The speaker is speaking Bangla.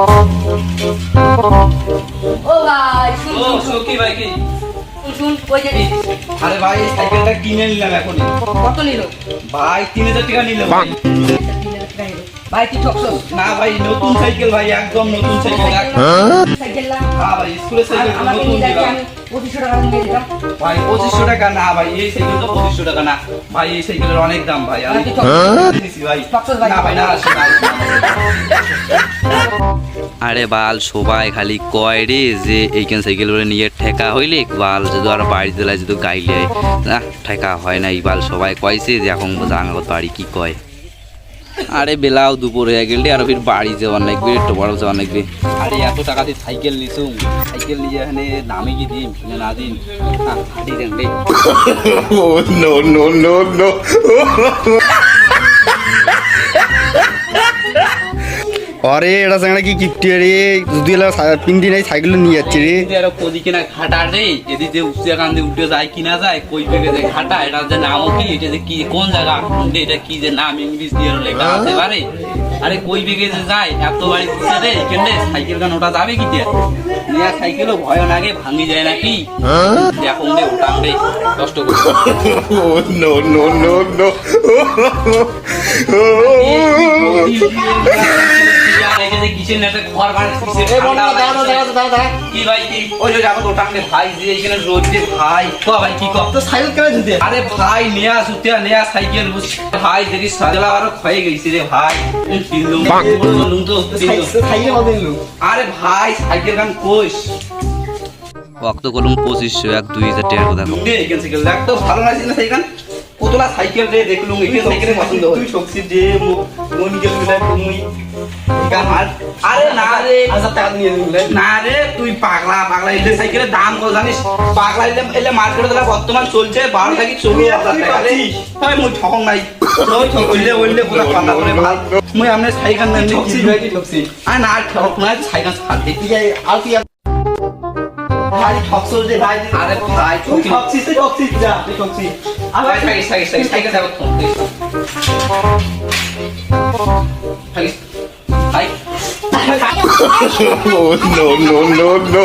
ও ভাই ও সখী ভাই কি শুন কই যাবি? আরে ভাই সাইকেলটা কিনে নিলাম এখনই। কত নিল? ভাই 3000 টাকা নিলাম ভাই। ভাই তুই ঠকছস। না ভাই নতুন সাইকেল ভাই, একদম নতুন সাইকেল। সাইকেল না হ্যাঁ ভাই স্কুলের সাইকেল আমাকে নতুন নিয়ে যাচ্ছি, দিলাম। আমি 2500 টাকা দিয়ে দিলাম। ভাই 2500 টাকা না ভাই, এই সাইকেল তো 2500 টাকা না ভাই, এই সাইকেলের অনেক দাম ভাই। আমি তুই ঠকছস। দিছি ভাই। ঠকছস ভাই। না ভাই না আসে না। আরে বাল সবাই খালি কয় রে যে এইখান সাইকেল বলে নিয়ে ঠেকা হইলে বাল যদি আর বাড়িতে লাই যদি গাইলে না ঠেকা হয় না, বাল সবাই কয়েছে যে এখন জাঙ্গাগত বাড়ি কি কয়। আরে বেলাও দুপুর হয়ে গেলে আর ফির বাড়ি যাওয়ার লাগবে, একটু বড় যাওয়ার লাগবে। আরে এত টাকা দিয়ে সাইকেল নিছুম, সাইকেল নিয়ে এখানে দামে কি দিন না দিন হাঁটি দেন রে। Oh no no no no! अरे এটা সাঙ্গা কি কিপটি রে যদি এলা 3 দিন এই সাইকেল নিয়ে যাচ্ছে রে এর কোদিকে না ঘাটা রে, এদি যে উচ্চা কান্দে উঠে যায় কিনা যায় কই পেগে যে ঘাটা, এটা যে নাম কি, এটা যে কি কোন জায়গা এটা কি যে নাম ইংলিশ দিয়ে লেখা আছে বারে। আরে কই পেগে যে যায় এত বাড়ি দিচ্ছে রে, এখানে সাইকেল গান ওটা যাবে কি দিয়ে নিয়া সাইকেলও ভয় লাগে ভাঙি যায় নাকি এখন রে ওটাং রে কষ্ট করে। Oh no no no no! Kitchen একটা ঘর বানাইছে কি ভাই কি ওই যে যাবো ওটাং রে ভাই যে এখানে রোজ যে ভাই তো ভাই কি কর তো সাইকেল কেন দিতে? আরে ভাই নেয়া সুতিয়া নেয়া সাইকেল বুঝ ভাই দেখি সাজলা আর ক্ষয়ে গেছে রে ভাই কিনলুম তো সাইকেল হবে লু। আরে ভাই সাইকেল গান কোষ অক্ত কলম 2500 এক 2000 টাকার কথা কম। দে এখান সাইকেল দেখ তো ভালো লাগছে না সাইকেল কতলা সাইকেল রে দেখলুম এই সাইকেলে পছন্দ হয় তুই শক্তি দে মনি গেল মিলাই তুমি আরে না রে 1000 টাকা নিয়ে নিলে না রে তুই পাগলা পাগলা এই সাইকেলের দাম কত জানিস? পাগলা এলে মার্কেটে দিলা বর্তমান চলছে 12 থেকে 16000 টাকা রে। ভাই মই ঠকং নাই ওই ঠকইলে ওইলে পুরো কথা বলে ভাই মই আমনে সাইকেল না ঠকছি ভাই কি ঠকছি আর না ঠক না সাইকেল খাতে ঠিক আছে আর কি ভাই ঠকছস রে ভাই। আরে ভাই তুই ঠকছিস যা তুই ঠকছিস ভাই সাইকেল দাও তো ভাই ভাই Oh no no no no!